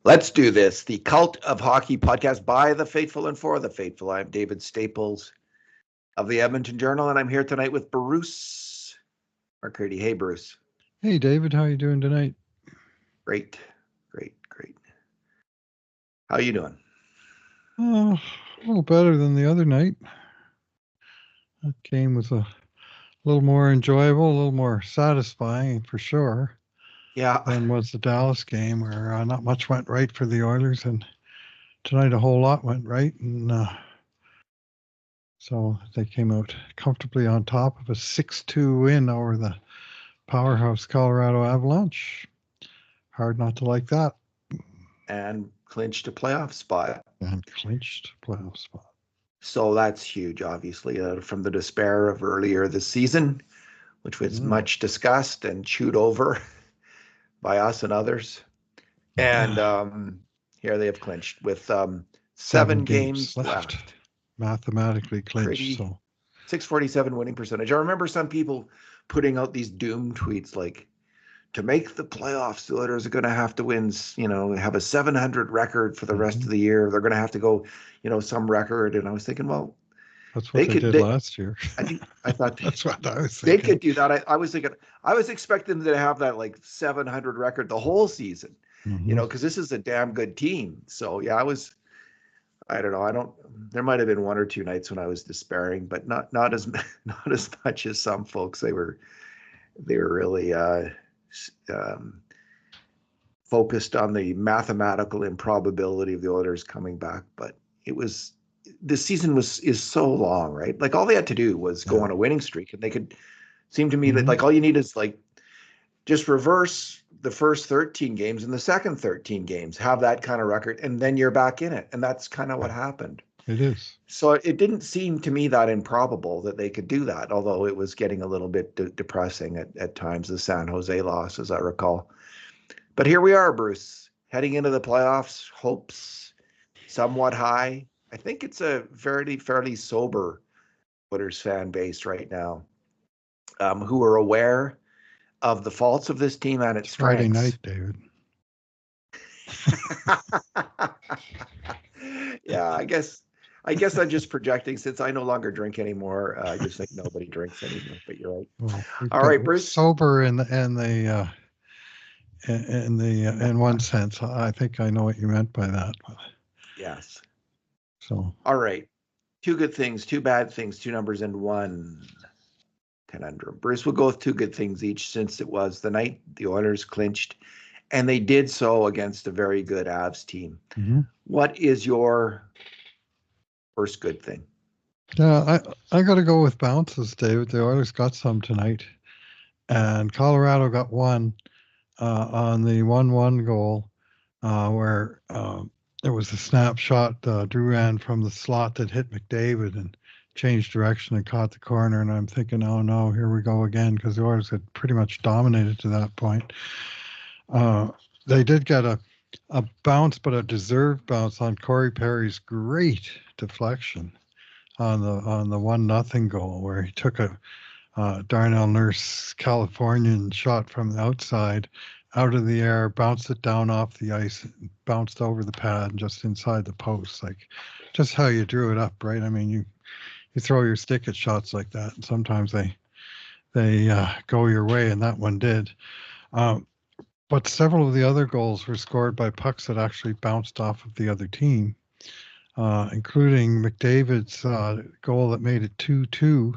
Let's do this. The Cult of Hockey podcast by the faithful and for the faithful. I'm David Staples of the Edmonton Journal, and I'm here tonight with Bruce McCurdy. Hey, Bruce. Hey, David. How are you doing tonight? Great. How are you doing? A little better than the other night. That game was a little more enjoyable, a little more satisfying for sure. Yeah. Than was the Dallas game, where not much went right for the Oilers, and tonight a whole lot went right, and so they came out comfortably on top of a 6-2 win over the powerhouse Colorado Avalanche. Hard not to like that. And clinched a playoff spot. So that's huge, obviously, from the despair of earlier this season, which was much discussed and chewed over by us and others. And here they have clinched with 7 games left. Mathematically clinched. So 647 winning percentage. I remember some people putting out these doom tweets like, to make the playoffs, the Oilers are going to have to win, have a 700 record for the rest of the year. They're going to have to go, some record. And I was thinking, well, that's what they did last year. I thought that's what I was thinking. They could do that. I was thinking, I was expecting them to have that like 700 record the whole season, because this is a damn good team. So yeah, I don't know. There might have been one or two nights when I was despairing, but not as much as some folks. They were really focused on the mathematical improbability of the Oilers coming back. But this season is so long, right? Like all they had to do was go on a winning streak, and they could seem to me that like all you need is like just reverse the first 13 games and the second 13 games, have that kind of record, and then you're back in it. And that's kind of what happened. It is. So it didn't seem to me that improbable that they could do that, although it was getting a little bit depressing at times, the San Jose loss, as I recall. But here we are, Bruce, heading into the playoffs, hopes somewhat high. I think it's a fairly sober Oilers fan base right now, who are aware of the faults of this team and its strengths. Friday night, David. Yeah, I guess I'm just projecting since I no longer drink anymore. I just think nobody drinks anymore. But you're right. Well, all right, Bruce. Sober in one sense. I think I know what you meant by that. Yes. So. All right. 2 good things, 2 bad things, 2 numbers, and 1 conundrum. Bruce, we'll go with 2 good things each, since it was the night the Oilers clinched, and they did so against a very good Avs team. Mm-hmm. What is your first good thing? Yeah, I got to go with bounces, David. The Oilers got some tonight, and Colorado got one on the 1-1 goal, where it was a snapshot. Drouin from the slot that hit McDavid and changed direction and caught the corner. And I'm thinking, oh no, here we go again, because the Oilers had pretty much dominated to that point. They did get a bounce, but a deserved bounce on Corey Perry's great deflection on the 1-0 goal, where he took a Darnell Nurse Californian shot from the outside out of the air, bounced it down off the ice, bounced over the pad just inside the post. Like just how you drew it up, right? I mean, you throw your stick at shots like that, and sometimes they go your way, and that one did. But several of the other goals were scored by pucks that actually bounced off of the other team, including McDavid's goal that made it 2-2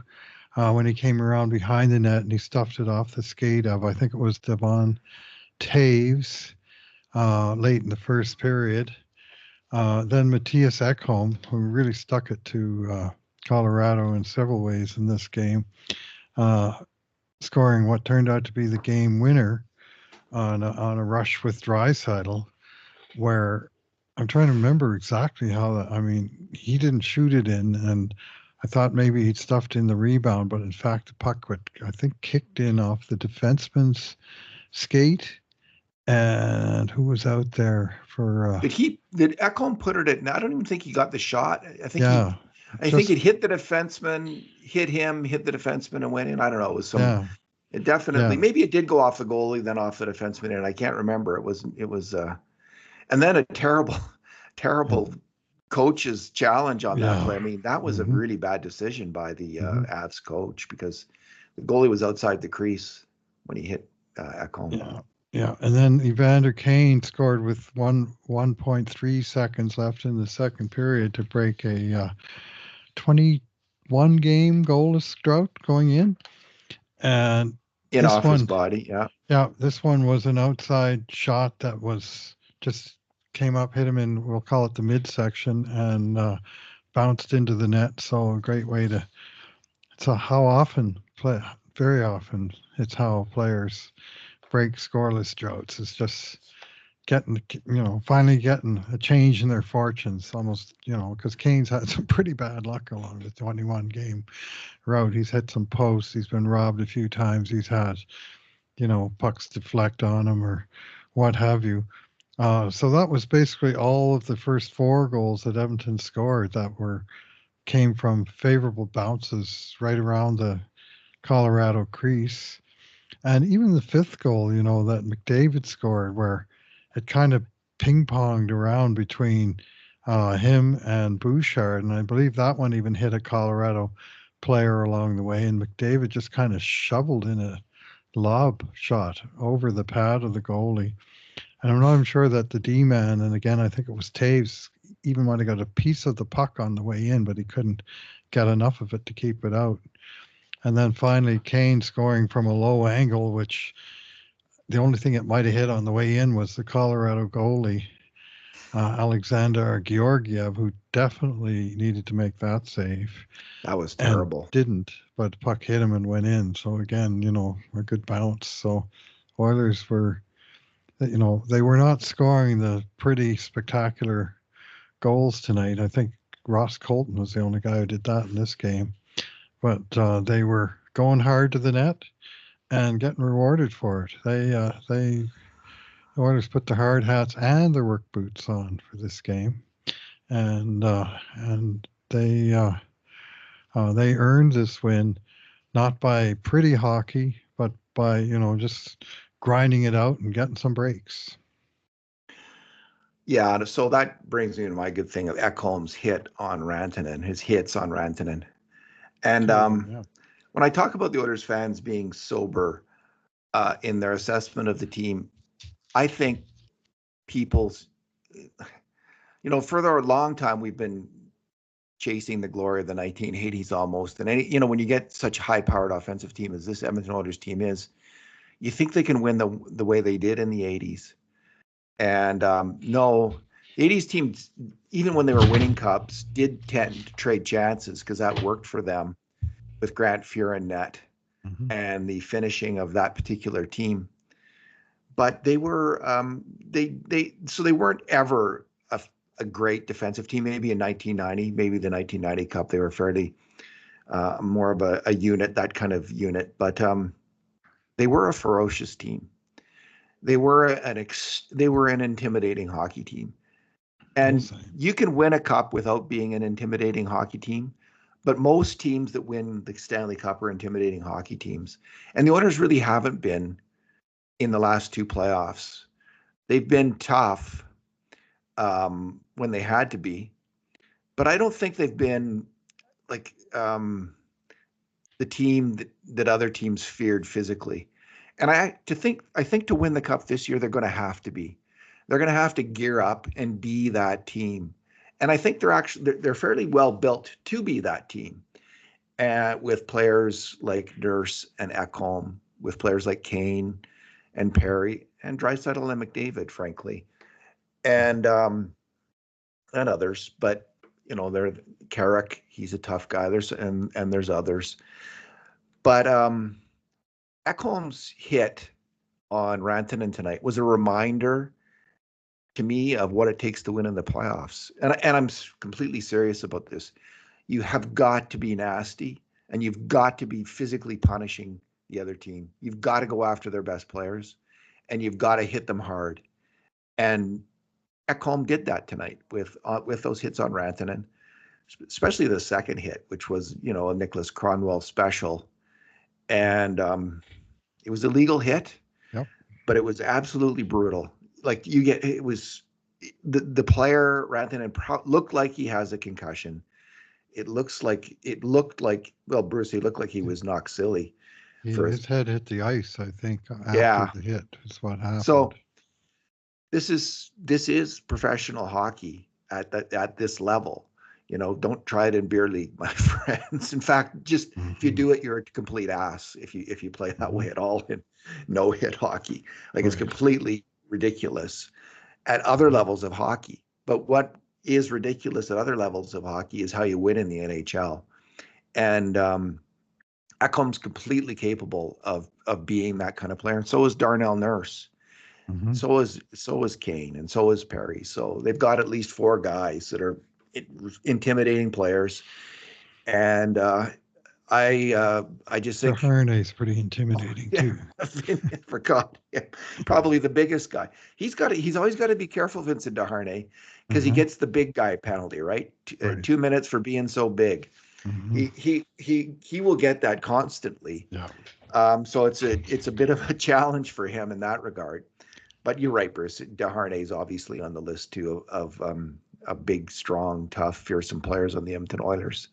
when he came around behind the net and he stuffed it off the skate of, I think it was Devon Taves, late in the first period. Then Matthias Ekholm, who really stuck it to Colorado in several ways in this game, scoring what turned out to be the game winner on a rush with Draisaitl, where I'm trying to remember exactly how that. I mean, he didn't shoot it in, and I thought maybe he'd stuffed in the rebound, but in fact, the puck I think kicked in off the defenseman's skate. And who was out there for? Did Ekholm put it in? I don't even think he got the shot. I think I think it hit the defenseman, hit the defenseman, and went in. I don't know. It was some. Yeah. It definitely. Yeah. Maybe it did go off the goalie, then off the defenseman, and I can't remember. It was. And then a terrible coach's challenge on that play. I Yeah. mean, that was a Hmm. really bad decision by the Hmm. Avs coach, because the goalie was outside the crease when he hit Ekholm. Yeah. Yeah. And then Evander Kane scored with 1.3 seconds left in the second period to break a 21 game goalless drought going in. And In this off his one, body, yeah. yeah, this one was an outside shot that was just came up, hit him in, we'll call it the midsection, and bounced into the net. So a great way to, it's a, how often, very often, it's how players break scoreless droughts. It's just getting, finally getting a change in their fortunes almost, because Kane's had some pretty bad luck along the 21 game route. He's hit some posts. He's been robbed a few times. He's had, pucks deflect on him or what have you. So that was basically all of the first four goals that Edmonton scored that came from favorable bounces right around the Colorado crease. And even the fifth goal, that McDavid scored, where it kind of ping ponged around between him and Bouchard. And I believe that one even hit a Colorado player along the way. And McDavid just kind of shoveled in a lob shot over the pad of the goalie. And I'm not even sure that the D man, and again, I think it was Taves, even might have got a piece of the puck on the way in, but he couldn't get enough of it to keep it out. And then finally, Kane scoring from a low angle, which the only thing it might have hit on the way in was the Colorado goalie, Alexander Georgiev, who definitely needed to make that save That was and terrible. didn't, but the puck hit him and went in. So again, a good bounce. So Oilers were, they were not scoring the pretty spectacular goals tonight. I think Ross Colton was the only guy who did that in this game, but they were going hard to the net and getting rewarded for it. The Oilers put their hard hats and their work boots on for this game, and they earned this win not by pretty hockey, but by just grinding it out and getting some breaks. Yeah, so that brings me to my good thing of Ekholm's hit on Rantanen, his hits on Rantanen. And Two of them, yeah. when I talk about the Oilers fans being sober in their assessment of the team, I think people's, for a long time we've been chasing the glory of the 1980s almost. And when you get such a high-powered offensive team as this Edmonton Oilers team is, you think they can win the way they did in the 80s. And no, the 80s teams, even when they were winning cups, did tend to trade chances because that worked for them with Grant Fuhr and net and the finishing of that particular team. But they were so they weren't ever a great defensive team. Maybe in 1990, maybe the 1990 Cup, they were fairly more of a unit, that kind of unit. But they were a ferocious team. They were an intimidating hockey team. And you can win a cup without being an intimidating hockey team. But most teams that win the Stanley Cup are intimidating hockey teams. And the Oilers really haven't been in the last two playoffs. They've been tough when they had to be. But I don't think they've been like the team that other teams feared physically. And I think to win the cup this year, they're going to have to be. They're going to have to gear up and be that team. And I think they're fairly well built to be that team. With players like Nurse and Ekholm, with players like Kane and Perry and Draisaitl and McDavid, frankly, and others. But they're Carrick. He's a tough guy. There's others. But Ekholm's hit on Rantanen tonight was a reminder to me of what it takes to win in the playoffs. And I'm completely serious about this. You have got to be nasty, and you've got to be physically punishing the other team. You've got to go after their best players, and you've got to hit them hard. And Ekholm did that tonight with those hits on Rantanen, especially the second hit, which was a Nicholas Cronwell special. And it was a legal hit, Yep. but it was absolutely brutal. Like it was the player Rantanen looked like he has a concussion. It looked like well, Bruce, he looked like he was knocked silly. His head hit the ice, I think, after Yeah. the hit is what happened. So this is professional hockey at this level. Don't try it in beer league, my friends. In fact, just if you do it, you're a complete ass if you play that way at all in no hit hockey. Like it's completely ridiculous at other levels of hockey. But what is ridiculous at other levels of hockey is how you win in the NHL. And Ekholm's completely capable of being that kind of player. And so is Darnell Nurse. So is Kane, and so is Perry. So they've got at least 4 guys that are intimidating players. And I just think Harney's pretty intimidating too. For God, probably the biggest guy. He's always got to be careful, Vincent Desharnais, because he gets the big guy penalty, right? 2 minutes for being so big. He will get that constantly. Yeah. So it's a bit of a challenge for him in that regard. But you're right, Bruce. Desharnais is obviously on the list too of a big, strong, tough, fearsome players on the Edmonton Oilers.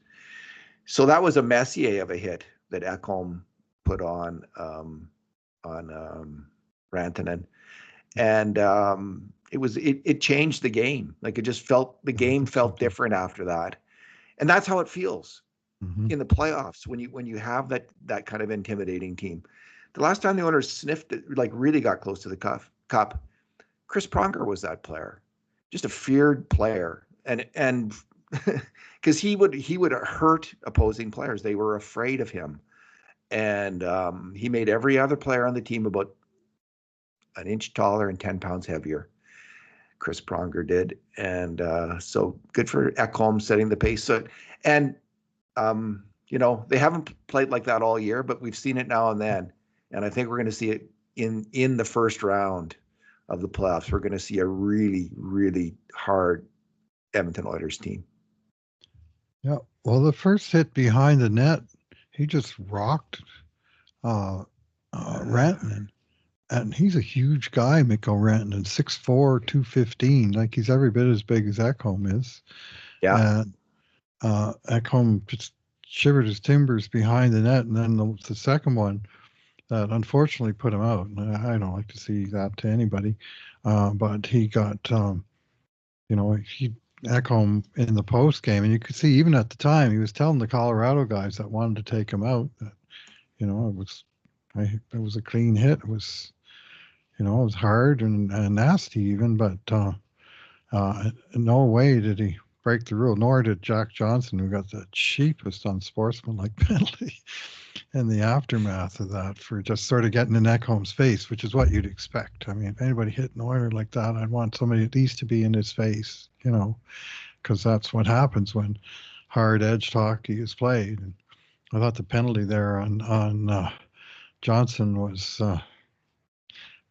So that was a Messier of a hit that Ekholm put on Rantanen, and it changed the game. Like the game felt different after that, and that's how it feels in the playoffs when you have that kind of intimidating team. The last time the Oilers sniffed it, like really got close to the cup, Chris Pronger was that player, just a feared player, and because he would hurt opposing players. They were afraid of him, and he made every other player on the team about an inch taller and 10 pounds heavier. Chris Pronger did, and so good for Ekholm setting the pace. So, and they haven't played like that all year, but we've seen it now and then, and I think we're going to see it in the first round of the playoffs. We're going to see a really, really hard Edmonton Oilers team. Yeah. Well, the first hit behind the net, he just rocked Rantanen. And he's a huge guy, Mikko Rantanen, 6'4", 215. Like he's every bit as big as Ekholm is. Yeah. And Ekholm just shivered his timbers behind the net. And then the second one that unfortunately put him out. I don't like to see that to anybody. But he got, Ekholm in the post game, and you could see even at the time he was telling the Colorado guys that wanted to take him out that it was a clean hit. It was it was hard and nasty even, but in no way did he break the rule, nor did Jack Johnson, who got the cheapest unsportsmanlike penalty in the aftermath of that for just sort of getting in Ekholm's face, which is what you'd expect. I mean, if anybody hit an Oiler like that, I'd want somebody at least to be in his face, because that's what happens when hard-edged hockey is played. And I thought the penalty there on Johnson was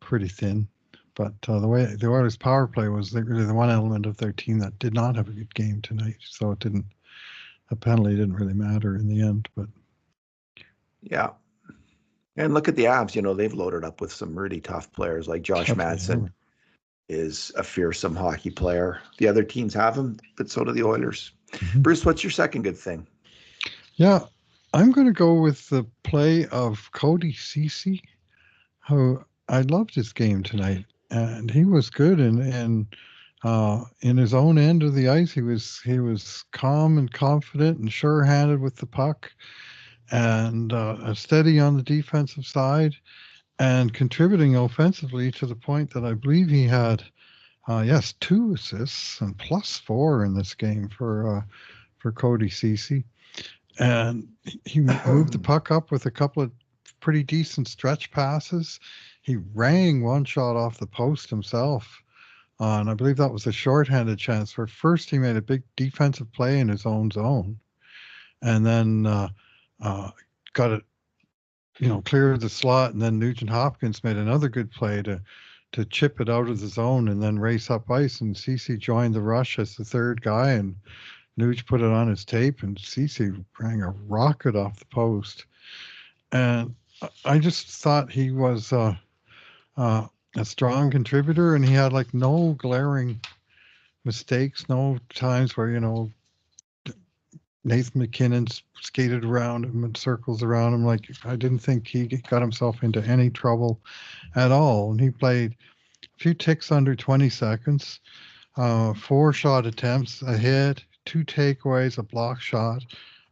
pretty thin. But the way the Oilers' power play was really the one element of their team that did not have a good game tonight. So a penalty didn't really matter in the end. But yeah. And look at the Avs, they've loaded up with some really tough players like Josh Manson is a fearsome hockey player. The other teams have him, but so do the Oilers. Bruce, what's your second good thing? Yeah, I'm going to go with the play of Cody Ceci, who I loved his game tonight, and he was good in his own end of the ice. He was calm and confident and sure-handed with the puck, and steady on the defensive side, and contributing offensively to the point that I believe he had, 2 assists and +4 in this game for Cody Ceci. And he moved the puck up with a couple of pretty decent stretch passes. He rang one shot off the post himself. And I believe that was a shorthanded chance where first he made a big defensive play in his own zone. And then got it, cleared the slot. And then Nugent Hopkins made another good play to chip it out of the zone and then race up ice. And Ceci joined the rush as the third guy. And Nuge put it on his tape, and Ceci rang a rocket off the post. And I just thought he was a strong contributor, and he had like no glaring mistakes, no times where, Nathan McKinnon skated around him and circles around him. Like, I didn't think he got himself into any trouble at all. And he played a few ticks under 20 seconds, 4 shot attempts, a hit, 2 takeaways, a block shot,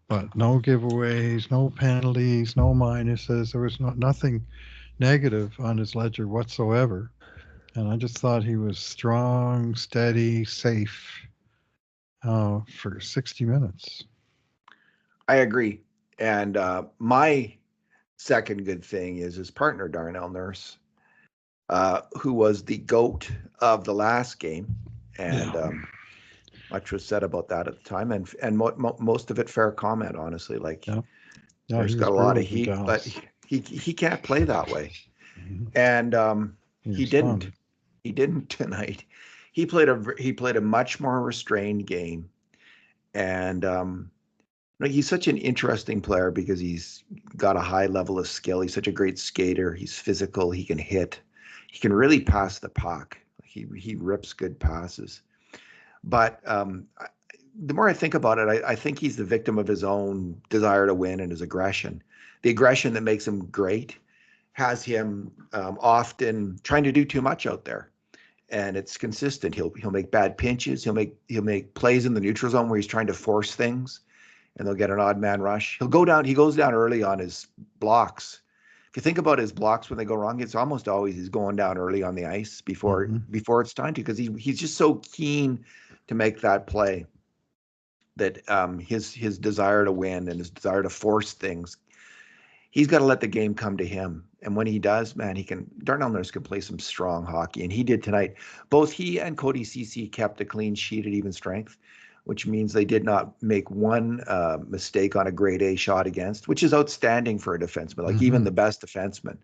but no giveaways, no penalties, no minuses. There was nothing negative on his ledger whatsoever. And I just thought he was strong, steady, safe for 60 minutes. I agree. And my second good thing is his partner, Darnell Nurse, who was the GOAT of the last game. And much was said about that at the time. And most of it fair comment, honestly. Like, there's got a lot of heat, but he can't play that way. Mm-hmm. And he didn't. He didn't tonight. He played a much more restrained game. And he's such an interesting player because he's got a high level of skill. He's such a great skater. He's physical. He can hit. He can really pass the puck. He rips good passes. But the more I think about it, I think he's the victim of his own desire to win and his aggression. The aggression that makes him great has him often trying to do too much out there. And it's consistent. He'll make bad pinches. He'll make plays in the neutral zone where he's trying to force things, and they'll get an odd man rush. He goes down early on his blocks. If you think about his blocks when they go wrong, it's almost always he's going down early on the ice before it's time to, because he's just so keen to make that play that his desire to win and his desire to force things, he's got to let the game come to him. And when he does, man, Darnell Nurse can play some strong hockey, and he did tonight. Both he and Cody Ceci kept a clean sheet at even strength, which means they did not make one mistake on a grade A shot against, which is outstanding for a defenseman. Like even the best defenseman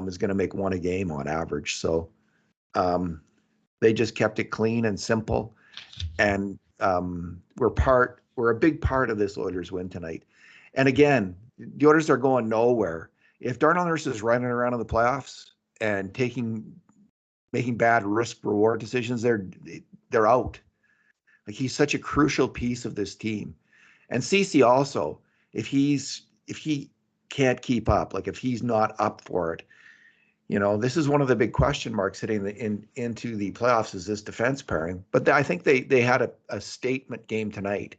is going to make one a game on average. So they just kept it clean and simple, and we're a big part of this Oilers win tonight. And again, the Oilers are going nowhere. If Darnell Nurse is running around in the playoffs and making bad risk-reward decisions, they're out. Like, he's such a crucial piece of this team. And Ceci also, if he can't keep up, like if he's not up for it, this is one of the big question marks heading into the playoffs, is this defense pairing. But I think they had a statement game tonight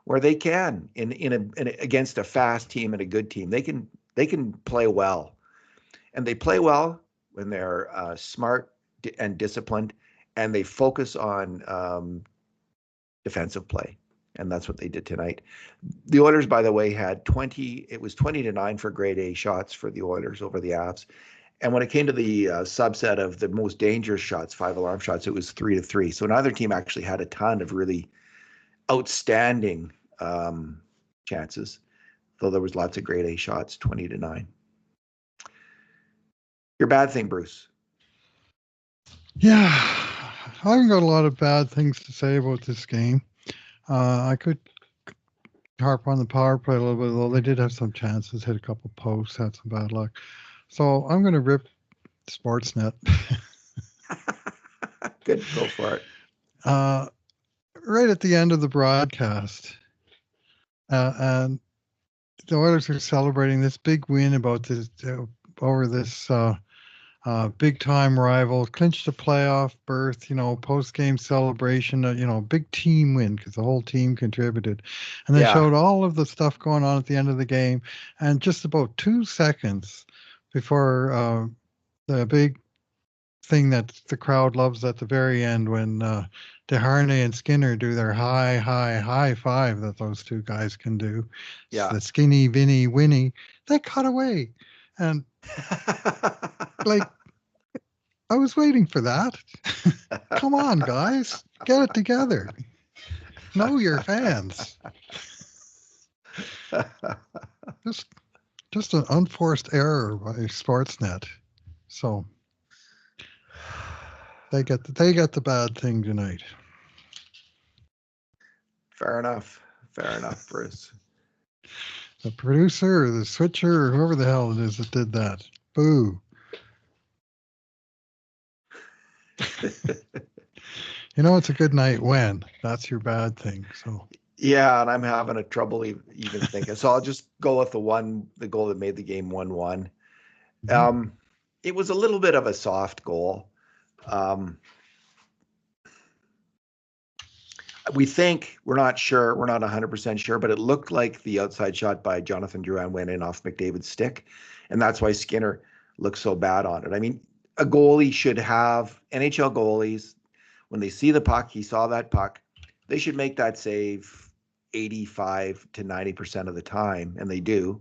where they can against a fast team and a good team, they can play well, and they play well when they're smart and disciplined, and they focus on defensive play, and that's what they did tonight. The Oilers, by the way, had 20-9 for grade A shots for the Oilers over the Avs, and when it came to the subset of the most dangerous shots, 5 alarm shots, it was 3-3. So neither team actually had a ton of really outstanding chances, though there was lots of grade A shots, 20-9. Your bad thing, Bruce? Yeah, I haven't got a lot of bad things to say about this game. I could harp on the power play a little bit, though they did have some chances, hit a couple posts, had some bad luck. So I'm going to rip Sportsnet. Good, go for it. Right at the end of the broadcast, and the Oilers are celebrating this big win over this big time rival, clinched a playoff berth, post game celebration, big team win because the whole team contributed. And they showed all of the stuff going on at the end of the game. And just about 2 seconds before the big thing that the crowd loves at the very end, when DeHarnay and Skinner do their high five that those two guys can do. Yeah. The skinny, Vinny, Winnie, they cut away. And like, I was waiting for that. Come on, guys, get it together. Know your fans. Just an unforced error by Sportsnet. So they get the bad thing tonight. Fair enough, Bruce. The producer or the switcher or whoever the hell it is that did that. Boo. You know, it's a good night when. That's your bad thing. So Yeah, and I'm having a trouble even thinking. So I'll just go with the goal that made the game 1-1. mhm. It was a little bit of a soft goal. Um, we're not sure, we're not 100% sure, but it looked like the outside shot by Jonathan Drouin went in off McDavid's stick, and that's why Skinner looks so bad on it. I mean, a goalie should have, NHL goalies, when they see the puck, he saw that puck, they should make that save 85 to 90% of the time, and they do.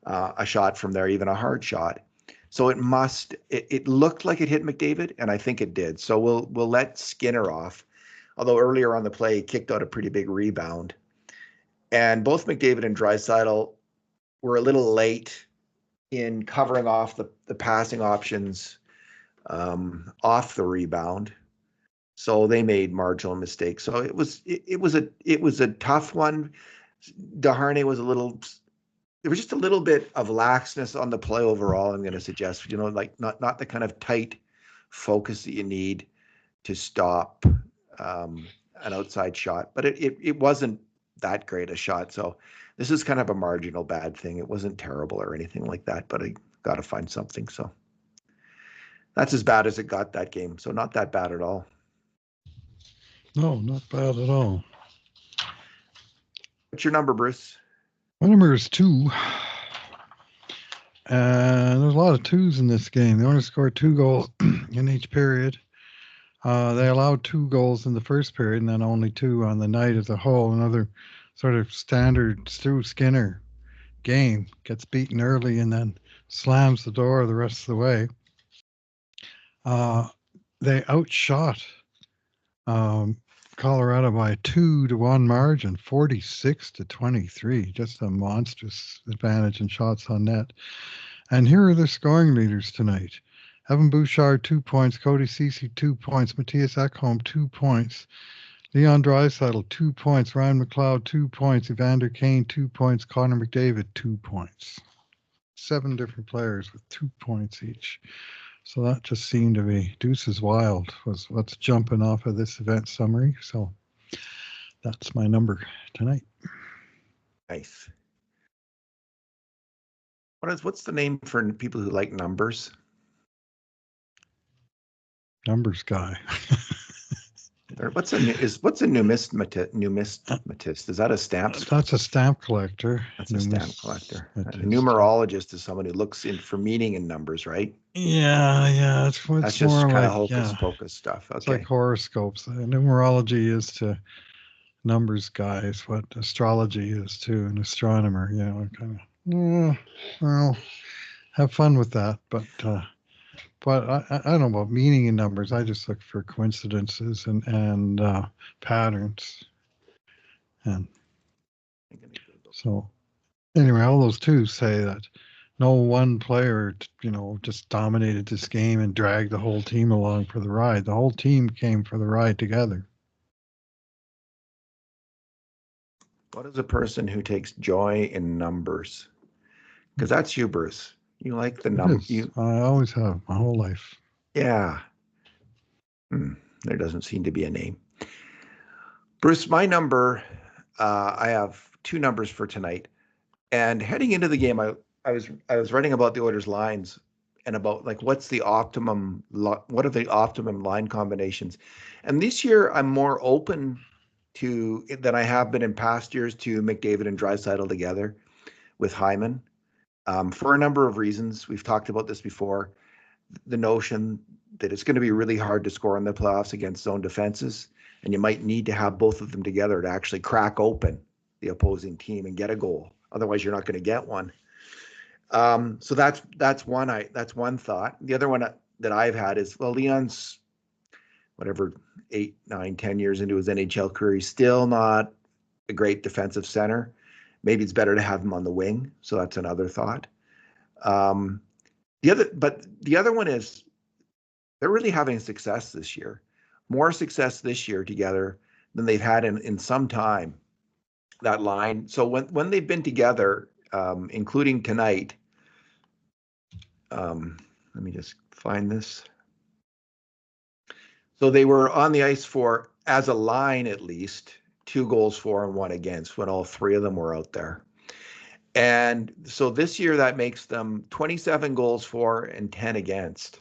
A shot from there, even a hard shot. So it looked like it hit McDavid, and I think it did. So we'll let Skinner off. Although earlier on the play, he kicked out a pretty big rebound. And both McDavid and Draisaitl were a little late in covering off the passing options off the rebound. So they made marginal mistakes. So it was a tough one. Desharnais was there was just a little bit of laxness on the play overall. I'm going to suggest, like not the kind of tight focus that you need to stop an outside shot, but it wasn't that great a shot. So this is kind of a marginal bad thing. It wasn't terrible or anything like that, but I got to find something. So that's as bad as it got that game. So not that bad at all. No, not bad at all. What's your number, Bruce? My number is 2. And there's a lot of 2s in this game. They only scored 2 goals in each period. They allowed 2 goals in the first period and then only 2 on the night as a whole. Another sort of standard Stu Skinner game. Gets beaten early and then slams the door the rest of the way. They outshot Colorado by a 2-1 margin, 46-23. Just a monstrous advantage in shots on net. And here are the scoring leaders tonight. Evan Bouchard, 2 points. Cody Ceci, 2 points. Matthias Ekholm, 2 points. Leon Draisaitl, 2 points. Ryan McLeod, 2 points. Evander Kane, 2 points. Connor McDavid, 2 points. 7 different players with 2 points each. So that just seemed to be deuces wild was what's jumping off of this event summary. So that's my number tonight. Nice. What's the name for people who like numbers? Numbers guy. What's a numismatist? Is that a stamp? That's a stamp collector. That's a stamp collector. A numerologist is someone who looks in for meaning in numbers, right? Yeah. It's That's just more kind like of hocus pocus stuff. Okay. It's like horoscopes. Numerology is to numbers guys what astrology is to an astronomer. Kind of. Well, have fun with that, but I don't know about meaning in numbers. I just look for coincidences and patterns. And so, anyway, all those 2 say that no one player, just dominated this game and dragged the whole team along for the ride. The whole team came for the ride together. What is a person who takes joy in numbers? Because that's you, Bruce. You like the number. I always have my whole life. Yeah. There doesn't seem to be a name. Bruce, my number, I have 2 numbers for tonight. And heading into the game, I was writing about the Oilers lines and about like what are the optimum line combinations. And this year I'm more open to than I have been in past years to McDavid and Draisaitl together with Hyman for a number of reasons. We've talked about this before. The notion that it's going to be really hard to score in the playoffs against zone defenses, and you might need to have both of them together to actually crack open the opposing team and get a goal. Otherwise, you're not going to get one. So that's one thought. The other one that I've had is, well, Leon's whatever 8, 9, 10 years into his NHL career, he's still not a great defensive center. Maybe it's better to have him on the wing. So that's another thought. The other one is they're really having success this year, more success this year together than they've had in some time. That line. So when they've been together, including tonight, let me just find this. So they were on the ice for, as a line at least, 2 goals for and 1 against when all 3 of them were out there. And so this year that makes them 27 goals for and 10 against.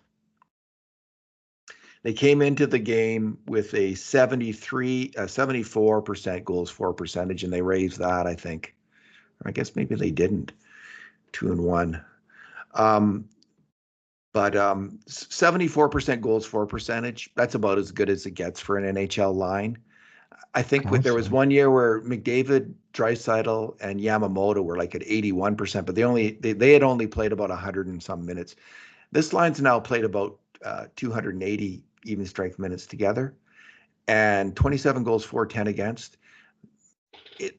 They came into the game with a 74% goals for percentage, and they raised that, I think. I guess maybe they didn't. 2-1. But 74% goals for percentage, that's about as good as it gets for an NHL line. I think there was one year where McDavid, Draisaitl, and Yamamoto were like at 81%, but they had only played about 100 and some minutes. This line's now played about 280 even strength minutes together, and 27 goals for, 10 against.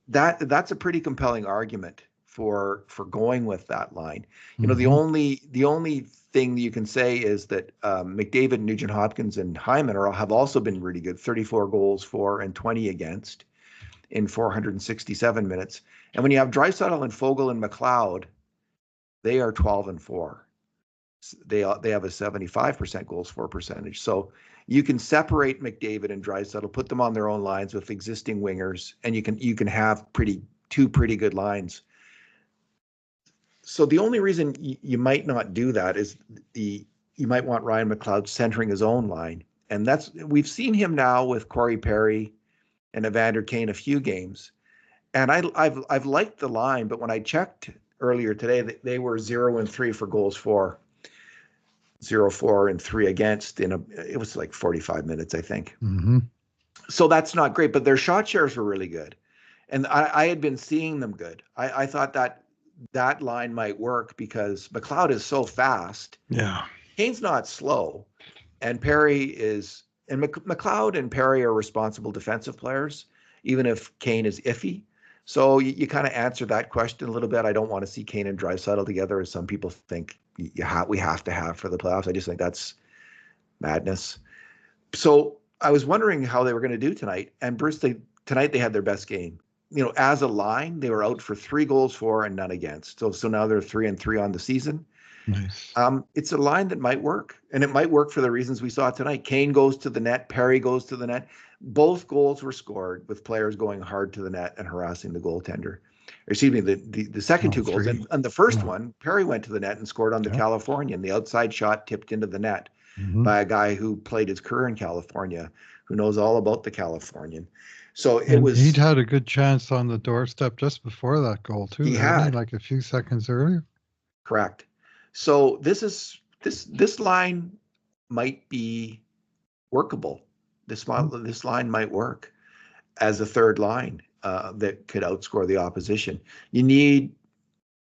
That's a pretty compelling argument for going with that line. You know, the only thing you can say is that McDavid, Nugent Hopkins, and Hyman have also been really good. 34 goals for and 20 against in 467 minutes. And when you have Draisaitl and Foegele and McLeod, they are 12-4. They have a 75% goals for percentage. So you can separate McDavid and Draisaitl, put them on their own lines with existing wingers, and you can have two pretty good lines. So the only reason you might not do that is you might want Ryan McLeod centering his own line, and we've seen him now with Corey Perry and Evander Kane a few games, and I've liked the line, but when I checked earlier today, they were 0-3 for goals for, 0-4 and 3 against it was like 45 minutes, I think. So that's not great, but their shot shares were really good, and I had been seeing them good. I thought that line might work because McLeod is so fast. Yeah. Kane's not slow, and McLeod and Perry are responsible defensive players, even if Kane is iffy. So you kind of answer that question a little bit. I don't want to see Kane and Draisaitl together, as some people think we have to have for the playoffs. I just think that's madness. So I was wondering how they were going to do tonight, and Bruce, tonight they had their best game. You know, as a line, they were out for 3 goals for and none against. So now they're 3-3 on the season. Nice. It's a line that might work, and it might work for the reasons we saw tonight. Kane goes to the net, Perry goes to the net. Both goals were scored with players going hard to the net and harassing the goaltender. Excuse me, the second 2 goals. And the first one, Perry went to the net and scored on the Californian. The outside shot tipped into the net by a guy who played his career in California, who knows all about the Californian. So he'd had a good chance on the doorstep just before that goal too. He had like a few seconds earlier. Correct. So this line might be workable. This line might work as a third line that could outscore the opposition. You need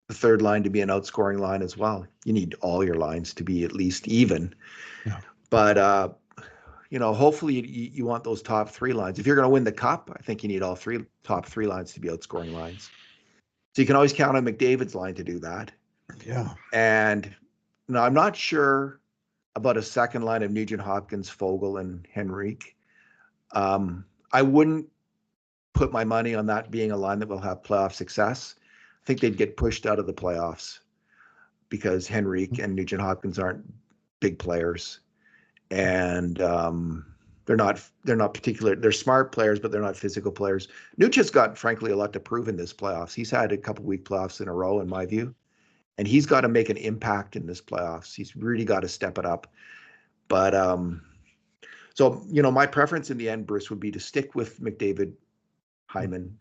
the third line to be an outscoring line as well. You need all your lines to be at least even. Yeah. But hopefully you want those top 3 lines. If you're going to win the cup, I think you need all top 3 lines to be outscoring lines. So you can always count on McDavid's line to do that. Yeah. And now I'm not sure about a second line of Nugent Hopkins, Foegele, and Henrique. I wouldn't put my money on that being a line that will have playoff success. I think they'd get pushed out of the playoffs because Henrique and Nugent Hopkins aren't big players. And they're not particular. They're smart players, but they're not physical players. Nuge has got, frankly, a lot to prove in this playoffs. He's had a couple weak playoffs in a row, in my view, and he's got to make an impact in this playoffs. He's really got to step it up. But so my preference in the end, Bruce, would be to stick with McDavid, Hyman,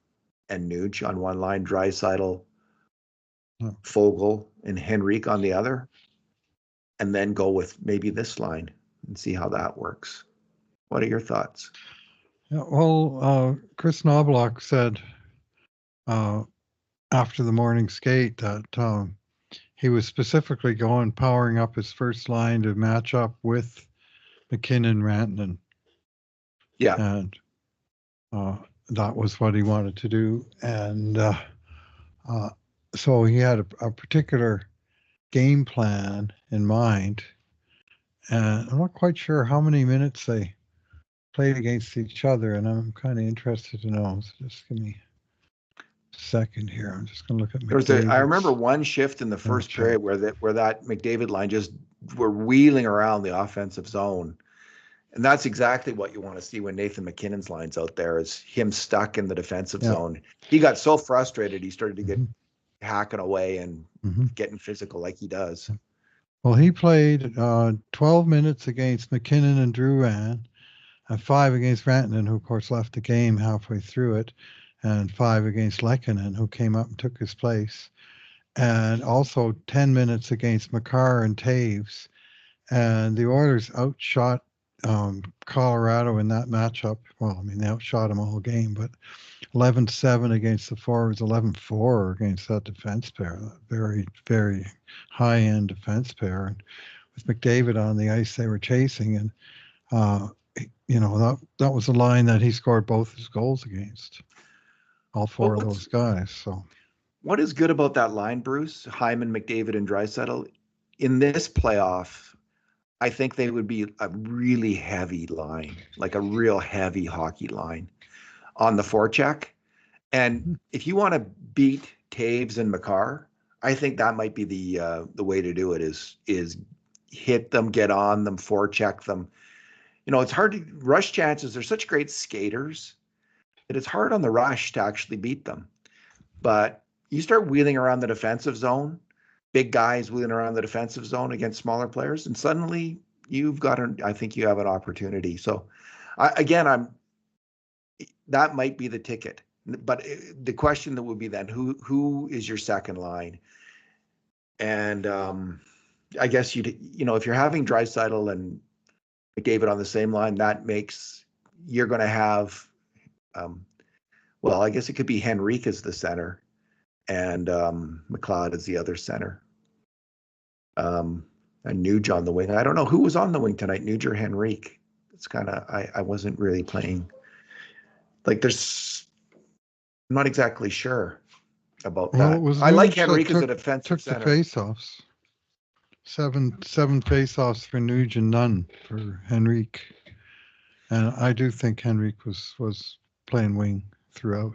and Nuge on one line, Draisaitl, Foegele, and Henrique on the other, and then go with maybe this line and see how that works. What are your thoughts? Yeah, well, Chris Knobloch said after the morning skate that he was specifically powering up his first line to match up with McKinnon, Rantanen. Yeah. And that was what he wanted to do. And so he had a particular game plan in mind. And I'm not quite sure how many minutes they played against each other, and I'm kind of interested to know. So just give me a second here. I'm just going to look at McDavid's. I remember one shift in the first period where that McDavid line just were wheeling around the offensive zone, And that's exactly what you want to see when Nathan McKinnon's line's out there, is him stuck in the defensive zone. He got so frustrated, he started to get hacking away and getting physical like he does. Well, he played 12 minutes against McKinnon and Drouin, and 5 against Rantanen, who of course left the game halfway through it, and 5 against Lehkonen, who came up and took his place, and also 10 minutes against McCarr and Taves. And the Oilers outshot Colorado in that matchup. Well, I mean, they outshot them all game, but 11-7 against the forwards, 11-4 against that defense pair. That very, very high-end defense pair. And with McDavid on the ice, they were chasing, and that was the line that he scored both his goals against. All 4 of those guys. So, what is good about that line, Bruce? Hyman, McDavid, and Draisaitl in this playoff? I think they would be a really heavy line, like a real heavy hockey line on the forecheck. And if you want to beat Taves and McCarr, I think that might be the way to do it, is hit them, get on them, forecheck them. It's hard to rush chances. They're such great skaters that it's hard on the rush to actually beat them. But you start wheeling around the defensive zone, big guys wheeling around the defensive zone against smaller players, and suddenly I think you have an opportunity. So that might be the ticket. But the question that would be then, who is your second line? And I guess if you're having Draisaitl and McDavid on the same line, that makes you're going to have, I guess it could be Henrique as the center, and McLeod as the other center. And Nuge on the wing. I don't know who was on the wing tonight, Nuge or Henrique. It's kind of, I wasn't really playing. Like, I'm not exactly sure about that. I like Henrique as a defensive center. Took the face-offs. Seven face-offs for Nuge and none for Henrique. And I do think Henrique was playing wing throughout.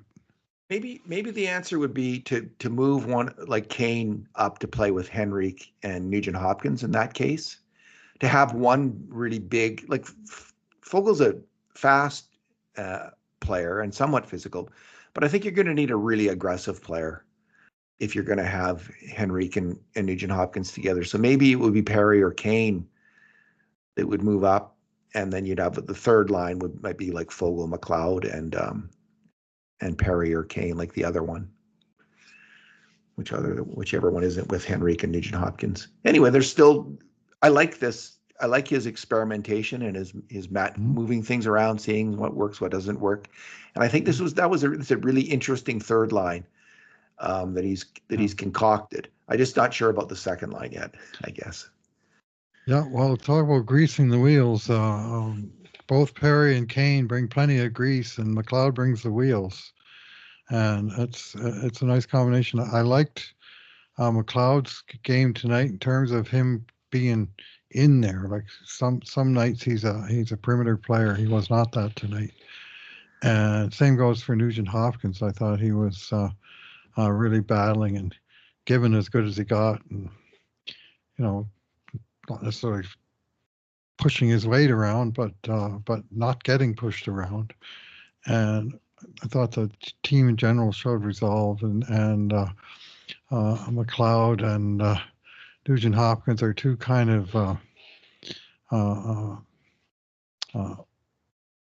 Maybe the answer would be to move one like Kane up to play with Henrique and Nugent Hopkins in that case, to have one really big, like Fogel's a fast player and somewhat physical, but I think you're going to need a really aggressive player if you're going to have Henrique and Nugent Hopkins together. So maybe it would be Perry or Kane that would move up, and then you'd have the third line might be like Fogel, McLeod, and Perry or Kane, like the other one, whichever one isn't with Henrique and Nugent Hopkins. Anyway, I like this. I like his experimentation and his moving things around, seeing what works, what doesn't work. And I think that was a really interesting third line that he's concocted. I'm just not sure about the second line yet, I guess. Yeah, well, talk about greasing the wheels. Both Perry and Kane bring plenty of grease, and McLeod brings the wheels, and it's a nice combination. I liked McLeod's game tonight in terms of him being in there. Like some nights he's a perimeter player. He was not that tonight, and same goes for Nugent Hopkins. I thought he was really battling and giving as good as he got, and not necessarily pushing his weight around, but not getting pushed around. And I thought the team in general showed resolve, and McLeod and Nugent Hopkins are two kind of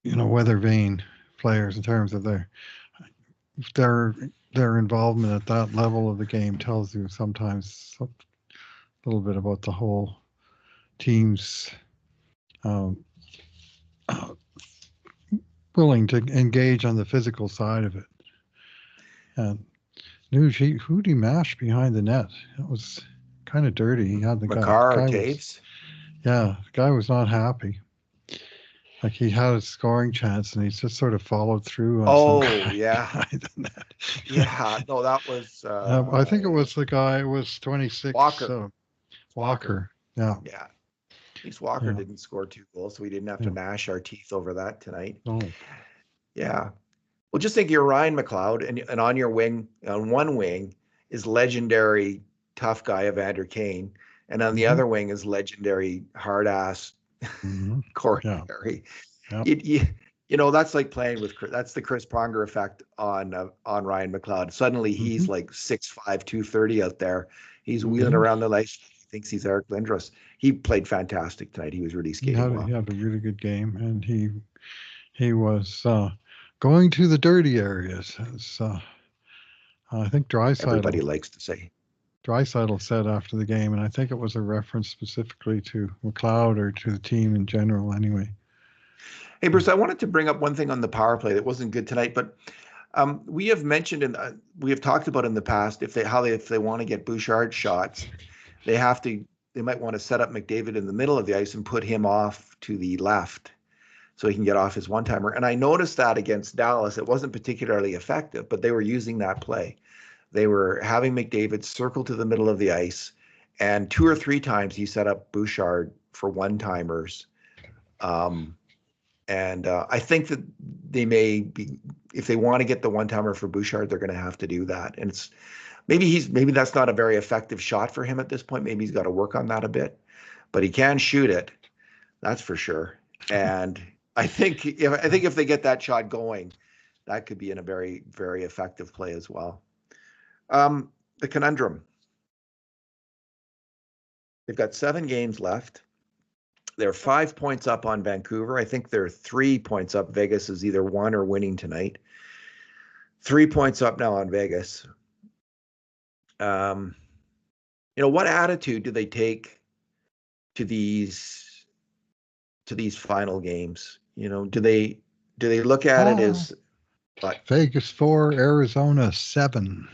weather vane players in terms of their involvement at that level of the game. Tells you sometimes a little bit about the whole team's willing to engage on the physical side of it. And Nuge, who'd he mash behind the net? It was kind of dirty. He had the McCarr or Taves? Yeah, the guy was not happy. Like, he had a scoring chance and he just sort of followed through. Yeah. Yeah, no, that was... I think it was the guy, it was 26. Walker. Walker. Yeah. Yeah. At least Walker didn't score 2 goals, so we didn't have to gnash our teeth over that tonight. Oh. Yeah. Well, just think you're Ryan McLeod, and on your wing, on one wing, is legendary tough guy Evander Kane, and on the other wing is legendary hard-ass Mhm. Corey Yeah. Perry. Yep. That's like playing with that's the Chris Pronger effect on Ryan McLeod. Suddenly he's Mhm. like 6'5", 230 out there. He's wheeling Mhm. around the ice. He thinks he's Eric Lindros. He played fantastic tonight. He was really skating He well. had a really good game, and he was going to the dirty areas, as I think Everybody Draisaitl likes to say. said after the game, and I think it was a reference specifically to McLeod or to the team in general. Anyway. Hey, Bruce, I wanted to bring up one thing on the power play that wasn't good tonight, but we have mentioned and we have talked about in the past if they want to get Bouchard shots, they might want to set up McDavid in the middle of the ice and put him off to the left so he can get off his one-timer. And I noticed that against Dallas, it wasn't particularly effective, but they were using that play. They were having McDavid circle to the middle of the ice, and 2 or 3 times he set up Bouchard for one-timers. And I think that they may be, if they want to get the one-timer for Bouchard, they're going to have to do that. And it's maybe that's not a very effective shot for him at this point. Maybe he's got to work on that a bit, but he can shoot it. That's for sure. And I think if they get that shot going, that could be in a very, very effective play as well. The Conundrum. They've got 7 games left. They're 5 points up on Vancouver. I think they're 3 points up. Vegas is either won or winning tonight. 3 points up now on Vegas. What attitude do they take to these final games? Do they look at it as what? Vegas 4, Arizona 7.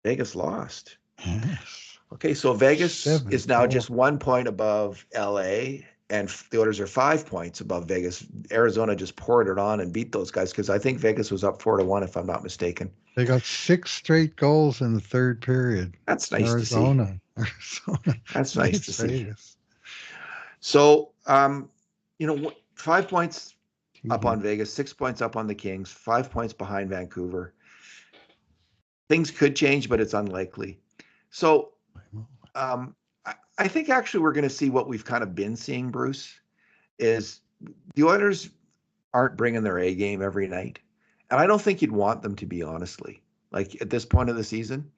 Vegas lost. Yes. Okay, so Vegas is now 7-4. just 1 point above LA, and the Oilers are 5 points above Vegas. Arizona just poured it on and beat those guys because I think Vegas was up 4-1, if I'm not mistaken. They got 6 straight goals in the third period. That's nice to see. Arizona. That's nice to see. Vegas. So, 5 points up on Vegas, 6 points up on the Kings, 5 points behind Vancouver. Things could change, but it's unlikely. So, I think actually we're going to see what we've kind of been seeing, Bruce, is the Oilers aren't bringing their A game every night. And I don't think you'd want them to be, honestly. Like at this point of the season,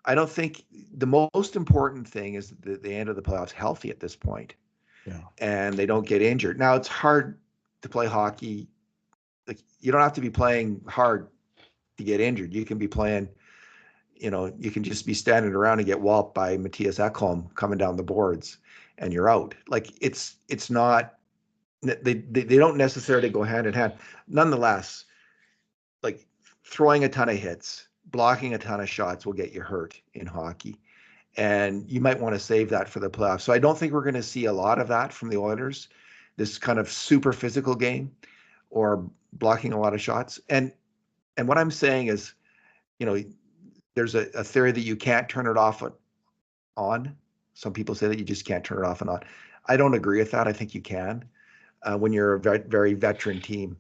I don't think the most important thing is that they enter the playoffs healthy at this point. Yeah. And they don't get injured. Now, it's hard to play hockey. Like, you don't have to be playing hard to get injured. You can be playing, you can just be standing around and get walloped by Matthias Ekholm coming down the boards and you're out. Like it's not, they don't necessarily go hand in hand. Nonetheless, like throwing a ton of hits, blocking a ton of shots will get you hurt in hockey. And you might want to save that for the playoffs. So I don't think we're going to see a lot of that from the Oilers, this kind of super physical game or blocking a lot of shots. And what I'm saying is, there's a theory that you can't turn it off on. Some people say that you just can't turn it off and on. I don't agree with that. I think you can when you're a very veteran team.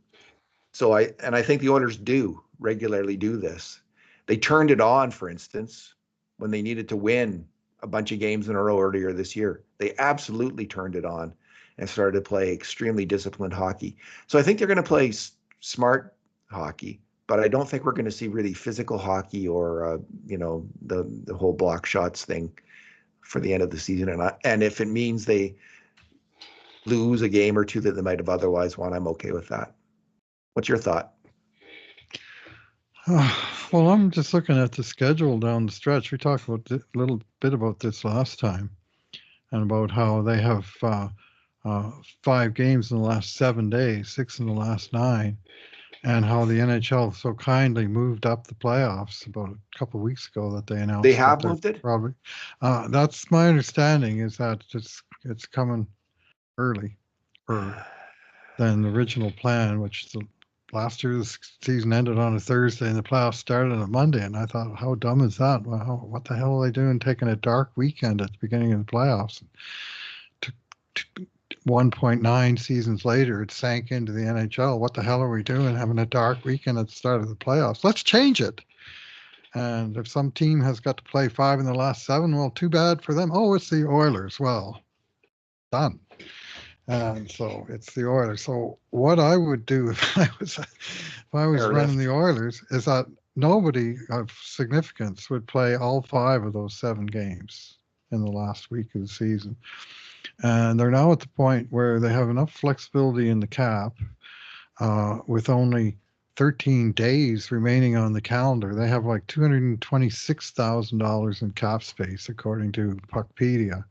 So I think the Oilers do regularly do this. They turned it on, for instance, when they needed to win a bunch of games in a row earlier this year. They absolutely turned it on and started to play extremely disciplined hockey. So I think they're going to play smart hockey, but I don't think we're going to see really physical hockey or the whole block shots thing for the end of the season. And if it means they lose a game or two that they might have otherwise won, I'm okay with that. What's your thought? Well, I'm just looking at the schedule down the stretch. We talked about a little bit about this last time, and about how they have 5 games in the last 7 days, 6 in the last 9, and how the NHL so kindly moved up the playoffs about a couple of weeks ago that they announced. They have moved it? Probably. That's my understanding, is that it's coming early than the original plan, which last year's season ended on a Thursday and the playoffs started on a Monday. And I thought, how dumb is that? Well, what the hell are they doing taking a dark weekend at the beginning of the playoffs? 1.9 seasons later, it sank into the NHL. What the hell are we doing having a dark weekend at the start of the playoffs? Let's change it. And if some team has got to play 5 in the last 7, well, too bad for them. Oh, it's the Oilers. Well, done. And so it's the Oilers. So what I would do if I was running Airlift. the Oilers is that nobody of significance would play all 5 of those 7 games in the last week of the season. And they're now at the point where they have enough flexibility in the cap with only 13 days remaining on the calendar. They have like $226,000 in cap space, according to Puckpedia.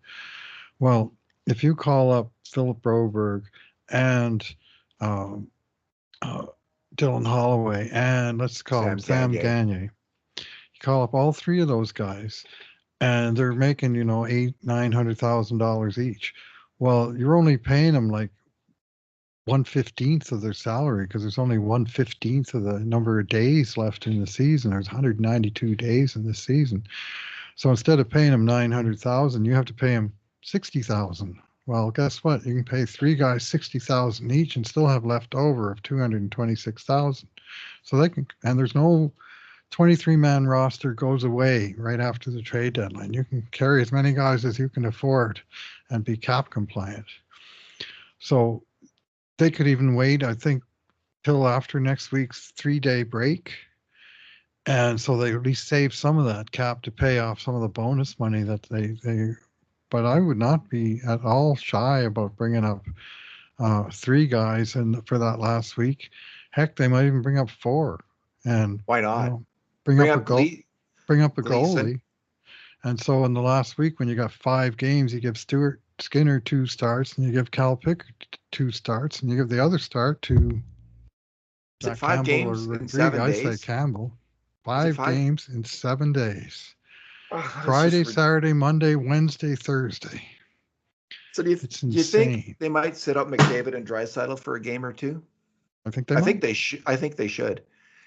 Well, if you call up Philip Broberg and um, uh, Dylan Holloway and let's call him Sam Sam Gagner. Gagner, you call up all 3 of those guys, and they're making $800,000-900,000 each. Well, you're only paying them like 1/15 of their salary because there's only 1/15 of the number of days left in the season. There's 192 days in the season. So instead of paying them 900,000, you have to pay them 60,000. Well, guess what? You can pay 3 guys 60,000 each and still have left over of 226,000. So they can, and there's no 23-man roster goes away right after the trade deadline. You can carry as many guys as you can afford and be cap compliant. So they could even wait, I think, till after next week's 3-day break. And so they at least save some of that cap to pay off some of the bonus money that they but I would not be at all shy about bringing up 3 guys for that last week. Heck, they might even bring up 4 and Why not? bring Bring up a up Gleason. goalie. And so in the last week, when you got 5 games, you give Stuart Skinner 2 starts, and you give Cal Pickard 2 starts, and you give the other start to Is it 5 Campbell or games in Rodriguez. 7 I say days? Campbell. Is it 5 games in 7 days. Oh, Friday, Saturday, Monday, Wednesday, Thursday. So do you insane. think they might sit up McDavid and Draisaitl for a game or 2? I think they might. I think they should.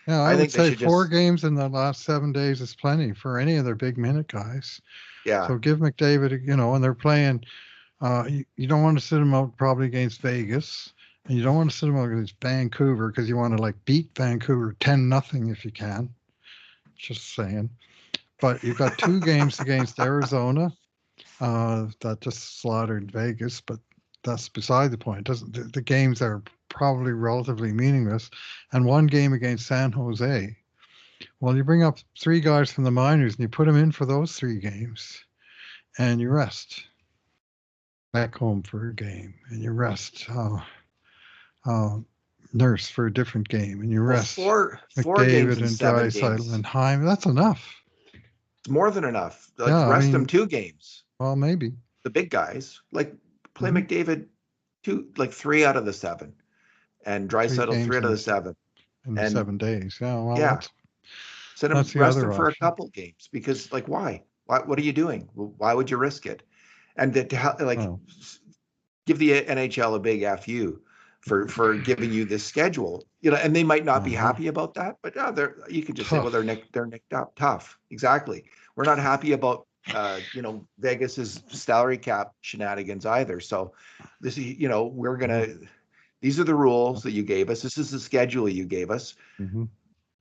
Yeah, I would think they say should 4 games in the last 7 days is plenty for any of their big minute guys. Yeah. So give McDavid, and they're playing. You don't want to sit him out probably against Vegas, and you don't want to sit him out against Vancouver because you want to like beat Vancouver 10-0 if you can. Just saying. But you've got 2 games against Arizona that just slaughtered Vegas, but that's beside the point. The games are probably relatively meaningless, and 1 game against San Jose. Well, you bring up 3 guys from the minors and you put them in for those 3 games, and you rest back home for a game, and you rest Nurse for a different game, and you rest four games McDavid in and 7 Draisaitl games. and Heim. That's enough. It's more than enough. Like, Yeah, rest them 2 games. Well, maybe the big guys, like play McDavid 3 out of the 7, and Draisaitl 3 out of the 7 in 7 days. Yeah, well, yeah. Rest them for option. a couple games because, like, why? What are you doing? Why would you risk it? And give the NHL a big FU for giving you this schedule, and they might not be happy about that, but you can just say, well, they're nicked up. Tough. Exactly. We're not happy about Vegas's salary cap shenanigans either. So this is, these are the rules that you gave us. This is the schedule you gave us. Mm-hmm.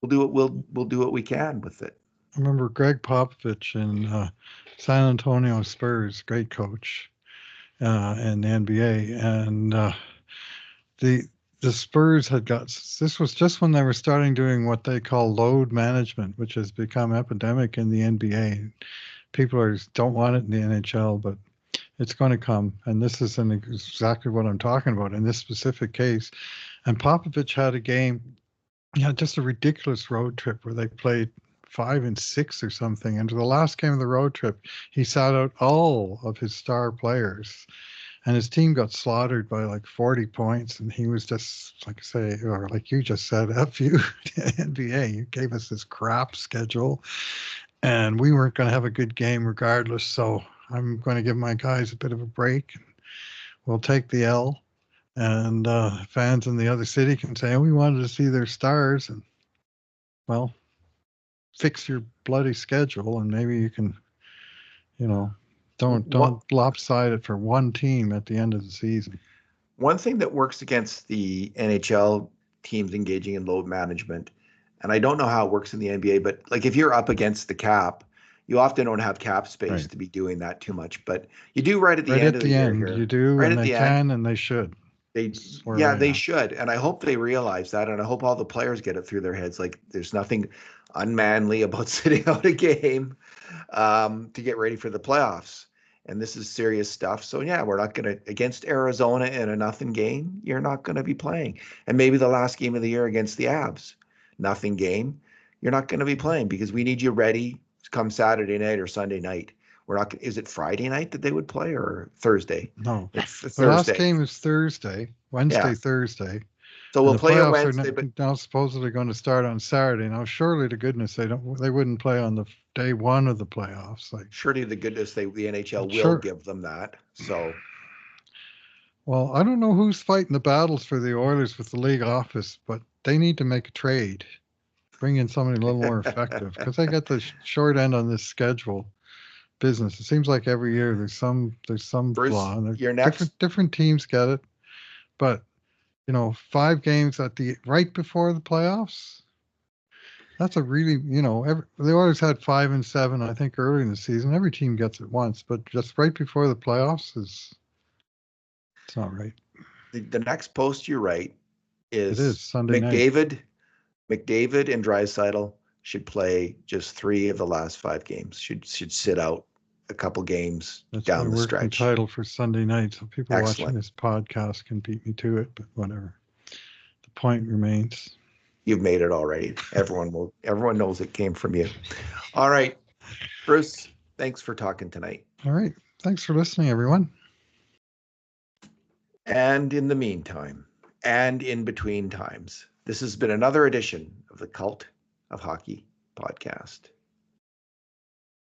We'll do what we can with it. I remember Greg Popovich in San Antonio Spurs, great coach in the NBA, and the Spurs had got, this was just when they were starting doing what they call load management, which has become epidemic in the NBA. People don't want it in the NHL, but it's going to come. And this is exactly what I'm talking about in this specific case. And Popovich had a game, just a ridiculous road trip where they played 5-6 or something. And to the last game of the road trip, he sat out all of his star players. And his team got slaughtered by like 40 points. And he was just, like you just said, F you, NBA. You gave us this crap schedule. And we weren't going to have a good game regardless. So I'm going to give my guys a bit of a break. We'll take the L. And fans in the other city can say, we wanted to see their stars. And, well, fix your bloody schedule. And maybe you can, don't lopside it for one team at the end of the season. One thing that works against the NHL teams engaging in load management, and I don't know how it works in the NBA, but like if you're up against the cap, You often don't have cap space Right. to be doing that too much, but you do right at the Right end at of the the year end, here. you do, Right and at they the end, can, and they should. they That's where yeah, I they am. should, and I hope they realize that, and I hope all the players get it through their heads. Like, there's nothing unmanly about sitting out a game to get ready for the playoffs. And this is serious stuff. So yeah, we're not going to, against Arizona in a nothing game, you're not going to be playing. And maybe the last game of the year against the Avs, nothing game, you're not going to be playing because we need you ready come Saturday night or Sunday night. We're not. Is it Friday night that they would play or Thursday? No, It's the last Thursday. game is Thursday, Yeah. Wednesday, Thursday, So and we'll the play a playoffs are Wednesday, but now supposedly going to start on Saturday. Now, surely to goodness they wouldn't play on the day one of the playoffs. Like, surely the goodness the NHL will sure. give them that. So Well, I don't know who's fighting the battles for the Oilers with the league office, but they need to make a trade, bring in somebody a little more effective because they get the short end on this schedule business. It seems like every year there's some Bruce, flaw, and you're next. different teams get it, but 5 games at the right before the playoffs. That's a really, the Oilers had 5 and 7, I think, early in the season. Every team gets it once, but just right before the playoffs it's not right. The next post you write It is is Sunday night. McDavid and Draisaitl should play just 3 of the last 5 games. Should sit out a couple games That's my down the working stretch. title for Sunday night. So people watching Excellent. this podcast can beat me to it, but whatever. The point remains. You've made it already. Everyone knows it came from you. All right, Bruce, thanks for talking tonight. All right. Thanks for listening, everyone. And in the meantime, and in between times, this has been another edition of the Cult of Hockey podcast.